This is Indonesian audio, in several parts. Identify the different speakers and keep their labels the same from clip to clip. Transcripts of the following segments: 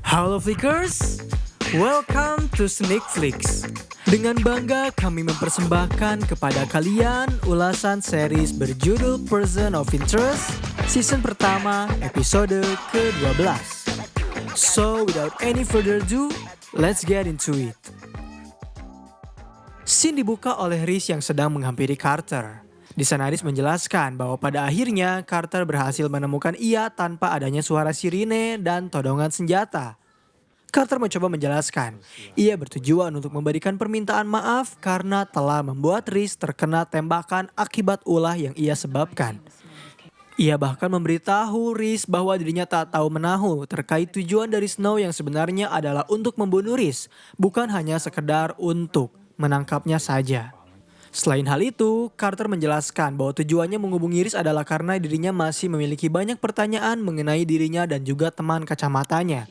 Speaker 1: Halo Flickers, welcome to Sneak Flicks. Dengan bangga kami mempersembahkan kepada kalian ulasan series berjudul Person of Interest, season pertama, episode ke-12. So without any further ado, let's get into it. Scene dibuka oleh Reese yang sedang menghampiri Carter. Di sana Reese menjelaskan bahwa pada akhirnya Carter berhasil menemukan ia tanpa adanya suara sirine dan todongan senjata. Carter mencoba menjelaskan, ia bertujuan untuk memberikan permintaan maaf karena telah membuat Reese terkena tembakan akibat ulah yang ia sebabkan. Ia bahkan memberitahu Reese bahwa dirinya tak tahu menahu terkait tujuan dari Snow yang sebenarnya adalah untuk membunuh Reese, bukan hanya sekedar untuk menangkapnya saja. Selain hal itu, Carter menjelaskan bahwa tujuannya menghubungi Reese adalah karena dirinya masih memiliki banyak pertanyaan mengenai dirinya dan juga teman kacamatanya.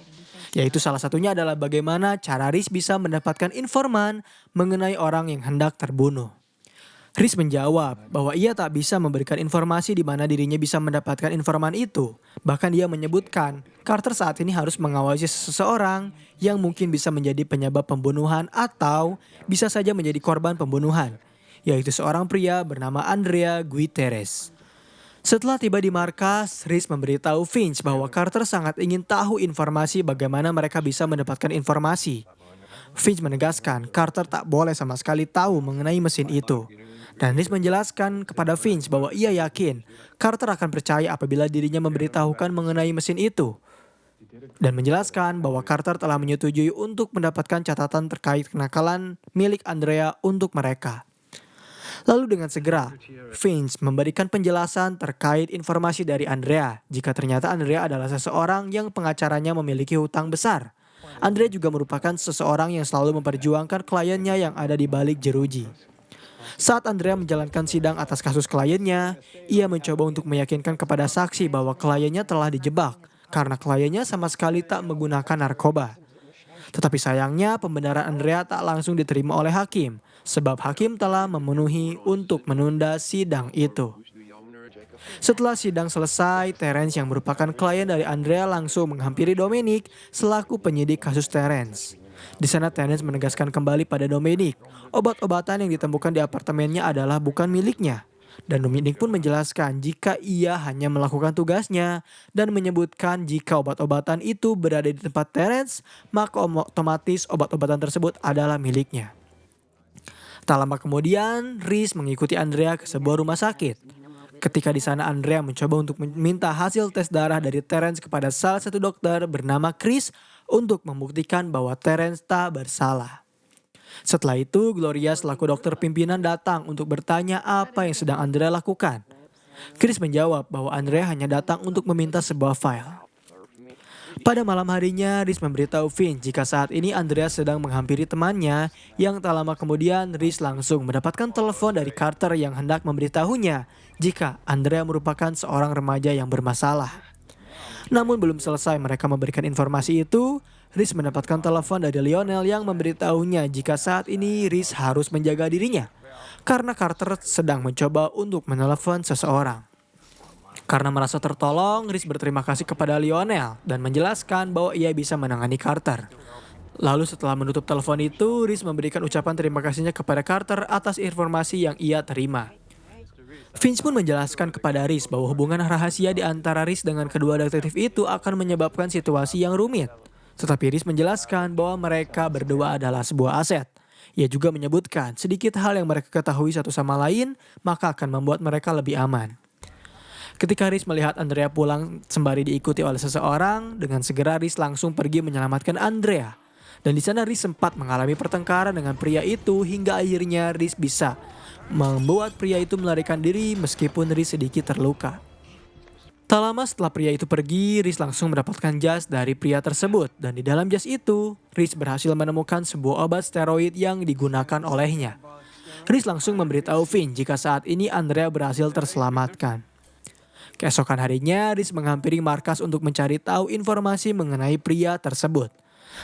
Speaker 1: Yaitu salah satunya adalah bagaimana cara Reese bisa mendapatkan informan mengenai orang yang hendak terbunuh. Reese menjawab bahwa ia tak bisa memberikan informasi di mana dirinya bisa mendapatkan informan itu. Bahkan dia menyebutkan Carter saat ini harus mengawasi seseorang yang mungkin bisa menjadi penyebab pembunuhan atau bisa saja menjadi korban pembunuhan, yaitu seorang pria bernama Andrea Gutierrez. Setelah tiba di markas, Reese memberitahu Finch bahwa Carter sangat ingin tahu informasi bagaimana mereka bisa mendapatkan informasi. Finch menegaskan Carter tak boleh sama sekali tahu mengenai mesin itu. Dan Reese menjelaskan kepada Finch bahwa ia yakin Carter akan percaya apabila dirinya memberitahukan mengenai mesin itu. Dan menjelaskan bahwa Carter telah menyetujui untuk mendapatkan catatan terkait kenakalan milik Andrea untuk mereka. Lalu dengan segera, Finch memberikan penjelasan terkait informasi dari Andrea jika ternyata Andrea adalah seseorang yang pengacaranya memiliki hutang besar. Andrea juga merupakan seseorang yang selalu memperjuangkan kliennya yang ada di balik jeruji. Saat Andrea menjalankan sidang atas kasus kliennya, ia mencoba untuk meyakinkan kepada saksi bahwa kliennya telah dijebak karena kliennya sama sekali tak menggunakan narkoba. Tetapi sayangnya pembenaran Andrea tak langsung diterima oleh hakim, sebab hakim telah memenuhi untuk menunda sidang itu. Setelah sidang selesai, Terence yang merupakan klien dari Andrea langsung menghampiri Dominic selaku penyidik kasus Terence. Di sana Terence menegaskan kembali pada Dominic, obat-obatan yang ditemukan di apartemennya adalah bukan miliknya. Dan Dominic pun menjelaskan jika ia hanya melakukan tugasnya dan menyebutkan jika obat-obatan itu berada di tempat Terence, maka otomatis obat-obatan tersebut adalah miliknya. Tak lama kemudian, Reese mengikuti Andrea ke sebuah rumah sakit. Ketika di sana Andrea mencoba untuk meminta hasil tes darah dari Terence kepada salah satu dokter bernama Chris untuk membuktikan bahwa Terence tak bersalah. Setelah itu, Gloria selaku dokter pimpinan datang untuk bertanya apa yang sedang Andrea lakukan. Chris menjawab bahwa Andrea hanya datang untuk meminta sebuah file. Pada malam harinya, Reese memberitahu Finch jika saat ini Andrea sedang menghampiri temannya yang tak lama kemudian Reese langsung mendapatkan telepon dari Carter yang hendak memberitahunya jika Andrea merupakan seorang remaja yang bermasalah. Namun belum selesai mereka memberikan informasi itu, Reese mendapatkan telepon dari Lionel yang memberitahunya jika saat ini Reese harus menjaga dirinya karena Carter sedang mencoba untuk menelepon seseorang. Karena merasa tertolong, Reese berterima kasih kepada Lionel dan menjelaskan bahwa ia bisa menangani Carter. Lalu setelah menutup telepon itu, Reese memberikan ucapan terima kasihnya kepada Carter atas informasi yang ia terima. Finch pun menjelaskan kepada Reese bahwa hubungan rahasia di antara Reese dengan kedua detektif itu akan menyebabkan situasi yang rumit. Tetapi Reese menjelaskan bahwa mereka berdua adalah sebuah aset. Ia juga menyebutkan sedikit hal yang mereka ketahui satu sama lain, maka akan membuat mereka lebih aman. Ketika Reese melihat Andrea pulang sembari diikuti oleh seseorang, dengan segera Reese langsung pergi menyelamatkan Andrea. Dan di sana Reese sempat mengalami pertengkaran dengan pria itu hingga akhirnya Reese bisa membuat pria itu melarikan diri meskipun Reese sedikit terluka. Tak lama setelah pria itu pergi, Reese langsung mendapatkan jas dari pria tersebut. Dan di dalam jas itu, Reese berhasil menemukan sebuah obat steroid yang digunakan olehnya. Reese langsung memberitahu Finch jika saat ini Andrea berhasil terselamatkan. Keesokan harinya, Reese menghampiri markas untuk mencari tahu informasi mengenai pria tersebut.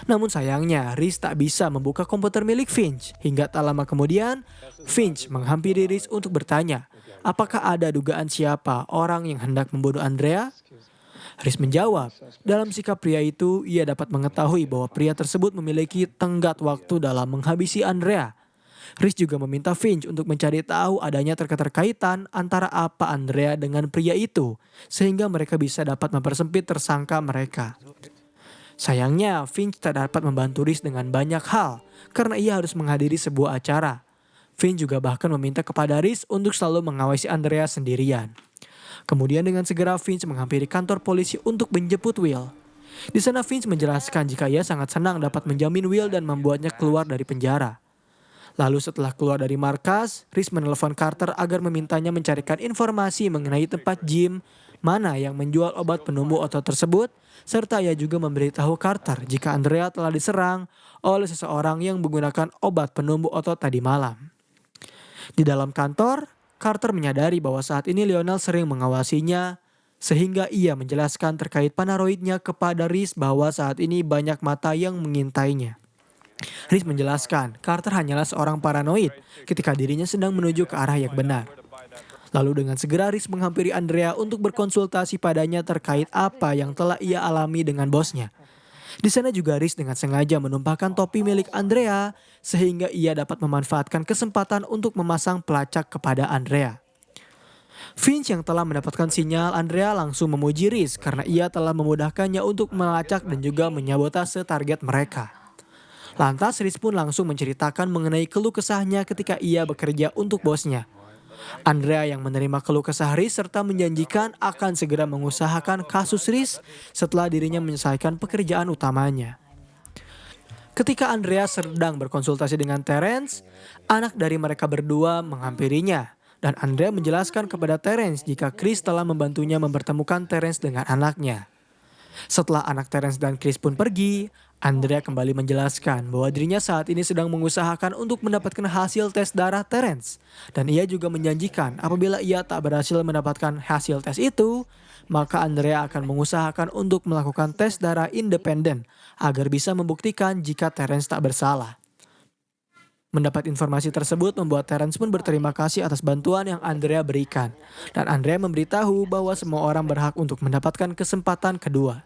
Speaker 1: Namun sayangnya, Reese tak bisa membuka komputer milik Finch. Hingga tak lama kemudian, Finch menghampiri Reese untuk bertanya, apakah ada dugaan siapa orang yang hendak membunuh Andrea? Riz menjawab, dalam sikap pria itu ia dapat mengetahui bahwa pria tersebut memiliki tenggat waktu dalam menghabisi Andrea. Riz juga meminta Finch untuk mencari tahu adanya keterkaitan antara apa Andrea dengan pria itu, sehingga mereka bisa dapat mempersempit tersangka mereka. Sayangnya, Finch tak dapat membantu Riz dengan banyak hal, karena ia harus menghadiri sebuah acara. Finch juga bahkan meminta kepada Riz untuk selalu mengawasi Andrea sendirian. Kemudian dengan segera Finch menghampiri kantor polisi untuk menjemput Will. Di sana Finch menjelaskan jika ia sangat senang dapat menjamin Will dan membuatnya keluar dari penjara. Lalu setelah keluar dari markas, Riz menelepon Carter agar memintanya mencarikan informasi mengenai tempat gym mana yang menjual obat penumbuh otot tersebut, serta ia juga memberitahu Carter jika Andrea telah diserang oleh seseorang yang menggunakan obat penumbuh otot tadi malam. Di dalam kantor, Carter menyadari bahwa saat ini Lionel sering mengawasinya, sehingga ia menjelaskan terkait paranoidnya kepada Riz bahwa saat ini banyak mata yang mengintainya. Riz menjelaskan Carter hanyalah seorang paranoid ketika dirinya sedang menuju ke arah yang benar. Lalu dengan segera Riz menghampiri Andrea untuk berkonsultasi padanya terkait apa yang telah ia alami dengan bosnya. Di sana juga Riz dengan sengaja menumpahkan topi milik Andrea sehingga ia dapat memanfaatkan kesempatan untuk memasang pelacak kepada Andrea. Finch yang telah mendapatkan sinyal Andrea langsung memuji Riz karena ia telah memudahkannya untuk melacak dan juga menyabotase target mereka. Lantas Riz pun langsung menceritakan mengenai keluh kesahnya ketika ia bekerja untuk bosnya. Andrea yang menerima keluh kesah Riz serta menjanjikan akan segera mengusahakan kasus Riz setelah dirinya menyelesaikan pekerjaan utamanya. Ketika Andrea sedang berkonsultasi dengan Terence, anak dari mereka berdua menghampirinya. Dan Andrea menjelaskan kepada Terence jika Chris telah membantunya mempertemukan Terence dengan anaknya. Setelah anak Terence dan Chris pun pergi, Andrea kembali menjelaskan bahwa dirinya saat ini sedang mengusahakan untuk mendapatkan hasil tes darah Terence. Dan ia juga menjanjikan apabila ia tak berhasil mendapatkan hasil tes itu, maka Andrea akan mengusahakan untuk melakukan tes darah independen agar bisa membuktikan jika Terence tak bersalah. Mendapat informasi tersebut membuat Terence pun berterima kasih atas bantuan yang Andrea berikan. Dan Andrea memberitahu bahwa semua orang berhak untuk mendapatkan kesempatan kedua.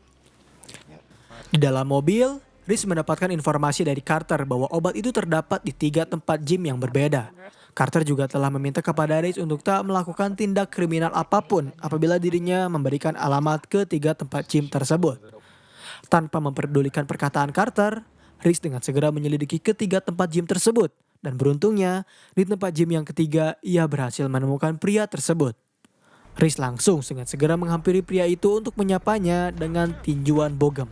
Speaker 1: Di dalam mobil, Riz mendapatkan informasi dari Carter bahwa obat itu terdapat di 3 tempat gym yang berbeda. Carter juga telah meminta kepada Riz untuk tak melakukan tindak kriminal apapun apabila dirinya memberikan alamat ke 3 tempat gym tersebut. Tanpa memperdulikan perkataan Carter, Riz dengan segera menyelidiki ke-3 tempat gym tersebut. Dan beruntungnya, di tempat gym yang ketiga, ia berhasil menemukan pria tersebut. Riz langsung dengan segera menghampiri pria itu untuk menyapanya dengan tinjuan bogem.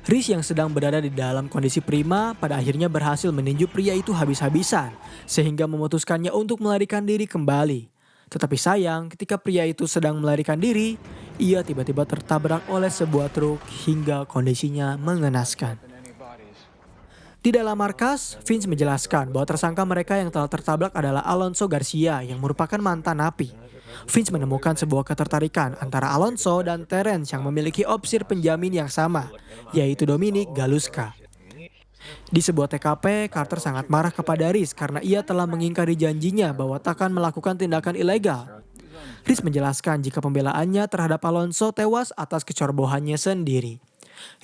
Speaker 1: Riz yang sedang berada di dalam kondisi prima pada akhirnya berhasil meninju pria itu habis-habisan sehingga memutuskannya untuk melarikan diri kembali. Tetapi sayang ketika pria itu sedang melarikan diri, ia tiba-tiba tertabrak oleh sebuah truk hingga kondisinya mengenaskan. Di dalam markas, Finch menjelaskan bahwa tersangka mereka yang telah tertabrak adalah Alonso Garcia yang merupakan mantan napi. Finch menemukan sebuah ketertarikan antara Alonso dan Terence yang memiliki opsir penjamin yang sama, yaitu Dominic Galuska. Di sebuah TKP, Carter sangat marah kepada Riz karena ia telah mengingkari janjinya bahwa takkan melakukan tindakan ilegal. Riz menjelaskan jika pembelaannya terhadap Alonso tewas atas kecerobohannya sendiri.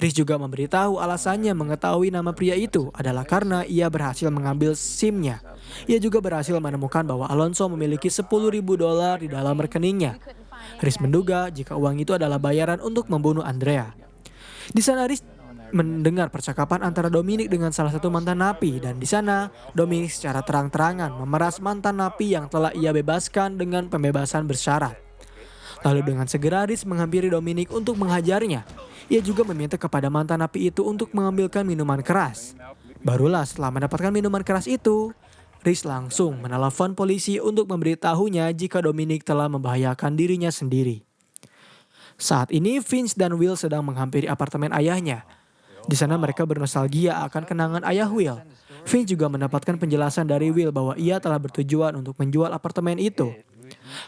Speaker 1: Riz juga memberitahu alasannya mengetahui nama pria itu adalah karena ia berhasil mengambil SIM-nya. Ia juga berhasil menemukan bahwa Alonso memiliki $10.000 di dalam rekeningnya. Riz menduga jika uang itu adalah bayaran untuk membunuh Andrea. Di sana Riz mendengar percakapan antara Dominic dengan salah satu mantan napi dan di sana Dominic secara terang-terangan memeras mantan napi yang telah ia bebaskan dengan pembebasan bersyarat. Lalu dengan segera Riz menghampiri Dominic untuk menghajarnya. Ia juga meminta kepada mantan napi itu untuk mengambilkan minuman keras. Barulah setelah mendapatkan minuman keras itu, Riz langsung menelepon polisi untuk memberitahunya jika Dominic telah membahayakan dirinya sendiri. Saat ini Finch dan Will sedang menghampiri apartemen ayahnya. Di sana mereka bernostalgia akan kenangan ayah Will. Finch juga mendapatkan penjelasan dari Will bahwa ia telah bertujuan untuk menjual apartemen itu.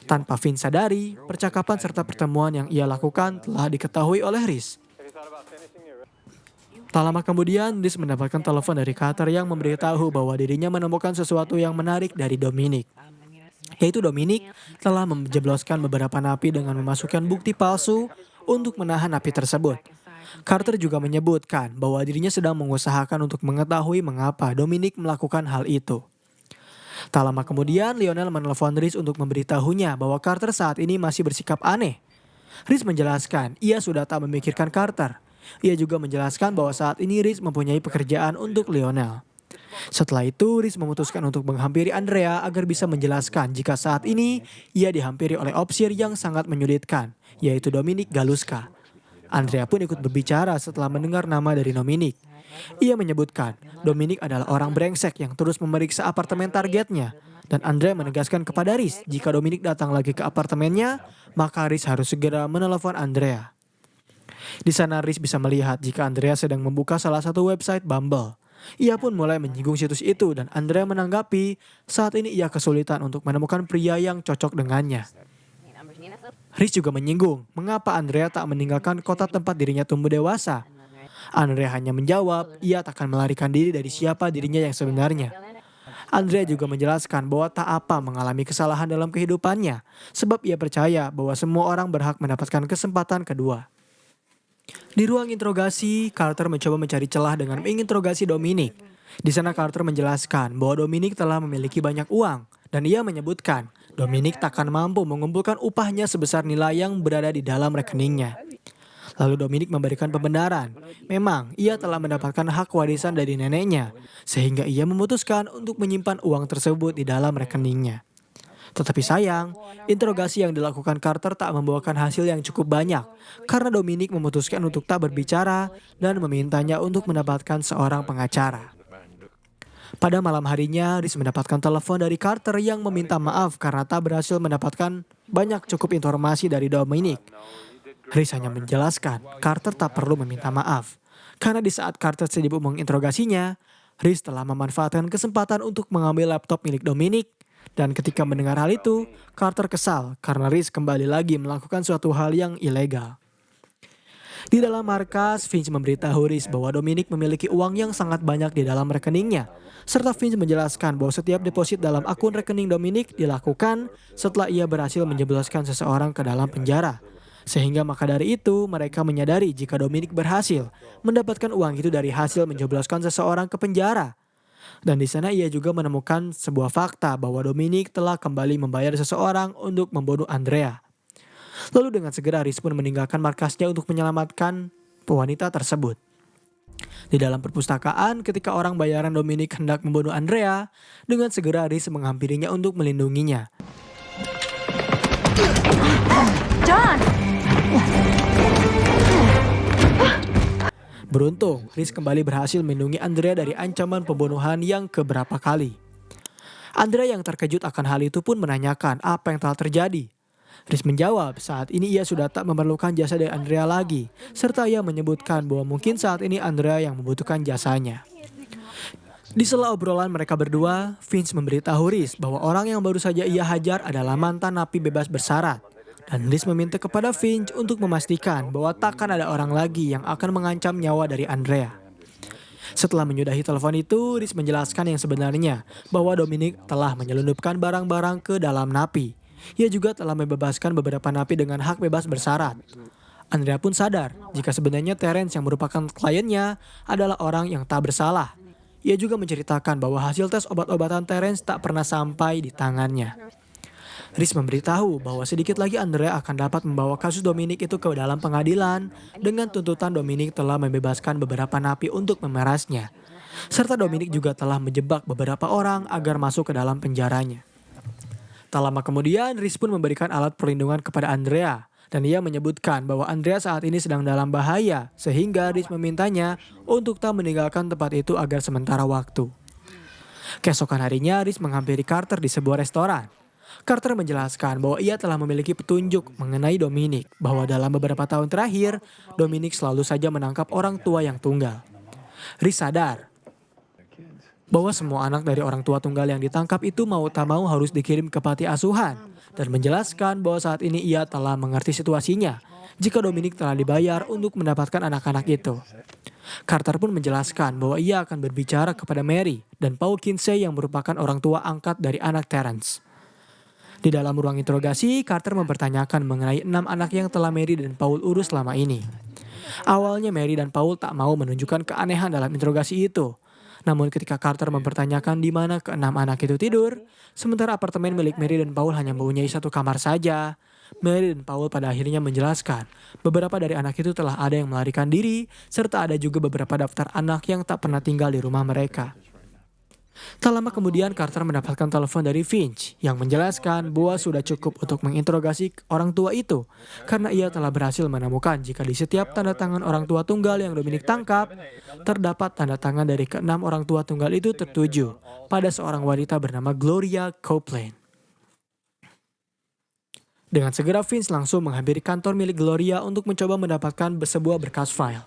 Speaker 1: Tanpa Finch sadari, percakapan serta pertemuan yang ia lakukan telah diketahui oleh Riz. Tak lama kemudian, Riz mendapatkan telepon dari Carter yang memberitahu bahwa dirinya menemukan sesuatu yang menarik dari Dominic. Yaitu Dominic telah menjebloskan beberapa napi dengan memasukkan bukti palsu untuk menahan napi tersebut. Carter juga menyebutkan bahwa dirinya sedang mengusahakan untuk mengetahui mengapa Dominic melakukan hal itu. Tak lama kemudian, Lionel menelpon Reese untuk memberitahunya bahwa Carter saat ini masih bersikap aneh. Reese menjelaskan ia sudah tak memikirkan Carter. Ia juga menjelaskan bahwa saat ini Reese mempunyai pekerjaan untuk Lionel. Setelah itu, Reese memutuskan untuk menghampiri Andrea agar bisa menjelaskan jika saat ini ia dihampiri oleh opsir yang sangat menyulitkan, yaitu Dominic Galuska. Andrea pun ikut berbicara setelah mendengar nama dari Dominic. Ia menyebutkan Dominic adalah orang brengsek yang terus memeriksa apartemen targetnya. Dan Andrea menegaskan kepada Reese jika Dominic datang lagi ke apartemennya, maka Reese harus segera menelepon Andrea. Di sana Reese bisa melihat jika Andrea sedang membuka salah satu website Bumble. Ia pun mulai menyinggung situs itu dan Andrea menanggapi saat ini ia kesulitan untuk menemukan pria yang cocok dengannya. Reese juga menyinggung mengapa Andrea tak meninggalkan kota tempat dirinya tumbuh dewasa. Andrea hanya menjawab ia tak akan melarikan diri dari siapa dirinya yang sebenarnya. Andrea juga menjelaskan bahwa tak apa mengalami kesalahan dalam kehidupannya, sebab ia percaya bahwa semua orang berhak mendapatkan kesempatan kedua. Di ruang interogasi, Carter mencoba mencari celah dengan menginterogasi Dominic. Di sana Carter menjelaskan bahwa Dominic telah memiliki banyak uang, dan ia menyebutkan Dominic tak akan mampu mengumpulkan upahnya sebesar nilai yang berada di dalam rekeningnya. Lalu Dominic memberikan pembenaran. Memang ia telah mendapatkan hak warisan dari neneknya, sehingga ia memutuskan untuk menyimpan uang tersebut di dalam rekeningnya. Tetapi sayang, interogasi yang dilakukan Carter tak membawakan hasil yang cukup banyak, karena Dominic memutuskan untuk tak berbicara dan memintanya untuk mendapatkan seorang pengacara. Pada malam harinya, Reese mendapatkan telepon dari Carter yang meminta maaf karena tak berhasil mendapatkan banyak cukup informasi dari Dominic. Reese hanya menjelaskan Carter tak perlu meminta maaf. Karena di saat Carter sibuk menginterogasinya, Reese telah memanfaatkan kesempatan untuk mengambil laptop milik Dominic. Dan ketika mendengar hal itu, Carter kesal karena Reese kembali lagi melakukan suatu hal yang ilegal. Di dalam markas, Finch memberitahu Reese bahwa Dominic memiliki uang yang sangat banyak di dalam rekeningnya. Serta Finch menjelaskan bahwa setiap deposit dalam akun rekening Dominic dilakukan setelah ia berhasil menjebloskan seseorang ke dalam penjara. Sehingga maka dari itu mereka menyadari jika Dominic berhasil mendapatkan uang itu dari hasil menjebloskan seseorang ke penjara. Dan di sana ia juga menemukan sebuah fakta bahwa Dominic telah kembali membayar seseorang untuk membunuh Andrea. Lalu dengan segera Reese pun meninggalkan markasnya untuk menyelamatkan wanita tersebut. Di dalam perpustakaan, ketika orang bayaran Dominic hendak membunuh Andrea, dengan segera Reese menghampirinya untuk melindunginya.
Speaker 2: John!
Speaker 1: Beruntung, Reese kembali berhasil melindungi Andrea dari ancaman pembunuhan yang keberapa kali. Andrea yang terkejut akan hal itu pun menanyakan apa yang telah terjadi. Reese menjawab saat ini ia sudah tak memerlukan jasa dari Andrea lagi, serta ia menyebutkan bahwa mungkin saat ini Andrea yang membutuhkan jasanya. Di sela obrolan mereka berdua, Finch memberitahu Reese bahwa orang yang baru saja ia hajar adalah mantan napi bebas bersyarat. Dan Reese meminta kepada Finch untuk memastikan bahwa takkan ada orang lagi yang akan mengancam nyawa dari Andrea. Setelah menyudahi telepon itu, Reese menjelaskan yang sebenarnya bahwa Dominic telah menyelundupkan barang-barang ke dalam napi. Ia juga telah membebaskan beberapa napi dengan hak bebas bersyarat. Andrea pun sadar jika sebenarnya Terence yang merupakan kliennya adalah orang yang tak bersalah. Ia juga menceritakan bahwa hasil tes obat-obatan Terence tak pernah sampai di tangannya. Reese memberitahu bahwa sedikit lagi Andrea akan dapat membawa kasus Dominic itu ke dalam pengadilan dengan tuntutan Dominic telah membebaskan beberapa napi untuk memerasnya. Serta Dominic juga telah menjebak beberapa orang agar masuk ke dalam penjaranya. Tak lama kemudian, Reese pun memberikan alat perlindungan kepada Andrea. Dan ia menyebutkan bahwa Andrea saat ini sedang dalam bahaya, sehingga Reese memintanya untuk tak meninggalkan tempat itu agar sementara waktu. Keesokan harinya, Reese menghampiri Carter di sebuah restoran. Carter menjelaskan bahwa ia telah memiliki petunjuk mengenai Dominic, bahwa dalam beberapa tahun terakhir, Dominic selalu saja menangkap orang tua yang tunggal. Reese sadar bahwa semua anak dari orang tua tunggal yang ditangkap itu mau tak mau harus dikirim ke panti asuhan, dan menjelaskan bahwa saat ini ia telah mengerti situasinya jika Dominic telah dibayar untuk mendapatkan anak-anak itu. Carter pun menjelaskan bahwa ia akan berbicara kepada Mary dan Paul Kinsey yang merupakan orang tua angkat dari anak Terence. Di dalam ruang interogasi, Carter mempertanyakan mengenai 6 anak yang telah Mary dan Paul urus selama ini. Awalnya Mary dan Paul tak mau menunjukkan keanehan dalam interogasi itu. Namun ketika Carter mempertanyakan di mana ke-6 anak itu tidur, sementara apartemen milik Mary dan Paul hanya mempunyai 1 kamar saja, Mary dan Paul pada akhirnya menjelaskan beberapa dari anak itu telah ada yang melarikan diri, serta ada juga beberapa daftar anak yang tak pernah tinggal di rumah mereka. Tak lama kemudian Carter mendapatkan telepon dari Finch yang menjelaskan bahwa sudah cukup untuk menginterogasi orang tua itu karena ia telah berhasil menemukan jika di setiap tanda tangan orang tua tunggal yang Dominic tangkap, terdapat tanda tangan dari ke-6 orang tua tunggal itu tertuju pada seorang wanita bernama Gloria Copeland. Dengan segera Finch langsung menghampiri kantor milik Gloria untuk mencoba mendapatkan sebuah berkas file.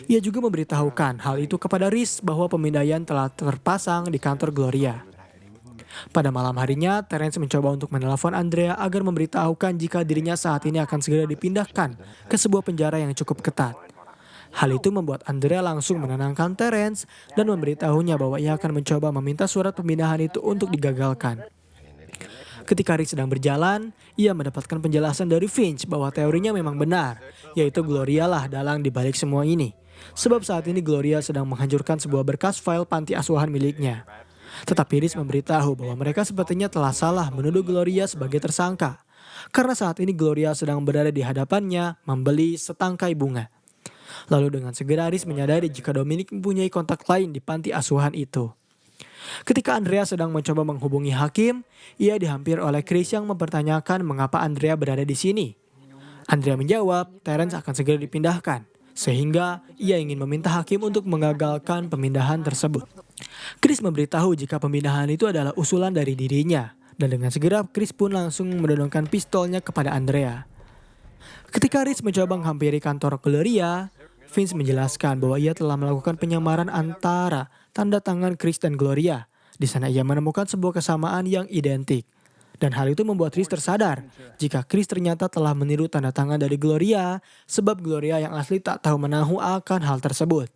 Speaker 1: Ia juga memberitahukan hal itu kepada Reese bahwa pemindaian telah terpasang di kantor Gloria. Pada malam harinya, Terence mencoba untuk menelepon Andrea agar memberitahukan jika dirinya saat ini akan segera dipindahkan ke sebuah penjara yang cukup ketat. Hal itu membuat Andrea langsung menenangkan Terence dan memberitahunya bahwa ia akan mencoba meminta surat pemindahan itu untuk digagalkan. Ketika Reese sedang berjalan, ia mendapatkan penjelasan dari Finch bahwa teorinya memang benar, yaitu Gloria lah dalang di balik semua ini. Sebab saat ini Gloria sedang menghancurkan sebuah berkas file panti asuhan miliknya. Tetapi Reese memberitahu bahwa mereka sepertinya telah salah menuduh Gloria sebagai tersangka. Karena saat ini Gloria sedang berada di hadapannya membeli setangkai bunga. Lalu dengan segera Reese menyadari jika Dominic mempunyai kontak lain di panti asuhan itu. Ketika Andrea sedang mencoba menghubungi hakim, ia dihampiri oleh Chris yang mempertanyakan mengapa Andrea berada di sini. Andrea menjawab, Terence akan segera dipindahkan, sehingga ia ingin meminta hakim untuk mengagalkan pemindahan tersebut. Chris memberitahu jika pemindahan itu adalah usulan dari dirinya, dan dengan segera Chris pun langsung menodongkan pistolnya kepada Andrea. Ketika Chris mencoba menghampiri kantor Gloria, Vince menjelaskan bahwa ia telah melakukan penyamaran antara tanda tangan Chris dan Gloria. Di sana ia menemukan sebuah kesamaan yang identik. Dan hal itu membuat Chris tersadar jika Chris ternyata telah meniru tanda tangan dari Gloria, sebab Gloria yang asli tak tahu menahu akan hal tersebut.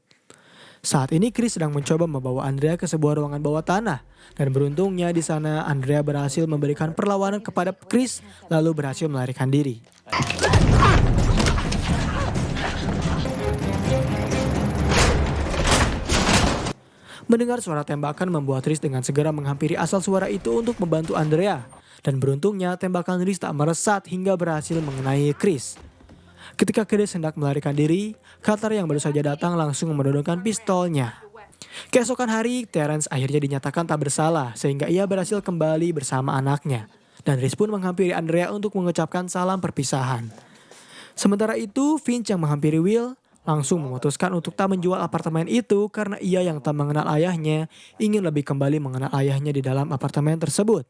Speaker 1: Saat ini Chris sedang mencoba membawa Andrea ke sebuah ruangan bawah tanah, dan beruntungnya di sana Andrea berhasil memberikan perlawanan kepada Chris lalu berhasil melarikan diri. Mendengar suara tembakan membuat Chris dengan segera menghampiri asal suara itu untuk membantu Andrea. Dan beruntungnya tembakan Chris tak meresat hingga berhasil mengenai Chris. Ketika Chris hendak melarikan diri, Carter yang baru saja datang langsung menodongkan pistolnya. Keesokan hari, Terence akhirnya dinyatakan tak bersalah sehingga ia berhasil kembali bersama anaknya. Dan Reese pun menghampiri Andrea untuk mengucapkan salam perpisahan. Sementara itu, Finch yang menghampiri Will langsung memutuskan untuk tak menjual apartemen itu karena ia yang tak mengenal ayahnya ingin lebih kembali mengenal ayahnya di dalam apartemen tersebut.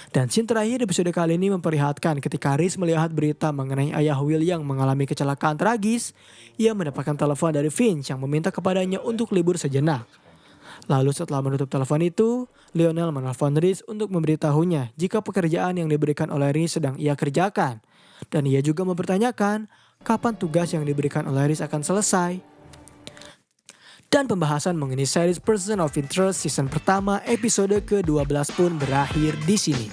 Speaker 1: Dan scene terakhir episode kali ini memperlihatkan ketika Reese melihat berita mengenai ayah Will yang mengalami kecelakaan tragis, ia mendapatkan telepon dari Finch yang meminta kepadanya untuk libur sejenak. Lalu setelah menutup telepon itu, Lionel menelpon Reese untuk memberitahunya jika pekerjaan yang diberikan oleh Reese sedang ia kerjakan. Dan ia juga mempertanyakan kapan tugas yang diberikan oleh Reese akan selesai. Dan pembahasan mengenai series Person of Interest season pertama episode ke-12 pun berakhir di sini.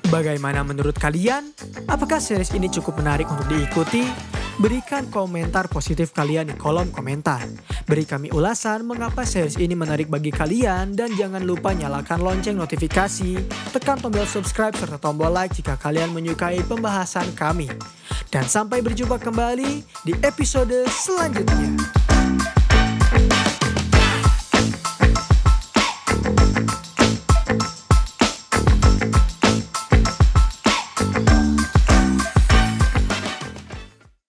Speaker 1: Bagaimana menurut kalian? Apakah series ini cukup menarik untuk diikuti? Berikan komentar positif kalian di kolom komentar. Beri kami ulasan mengapa series ini menarik bagi kalian dan jangan lupa nyalakan lonceng notifikasi, tekan tombol subscribe serta tombol like jika kalian menyukai pembahasan kami. Dan sampai berjumpa kembali di episode selanjutnya.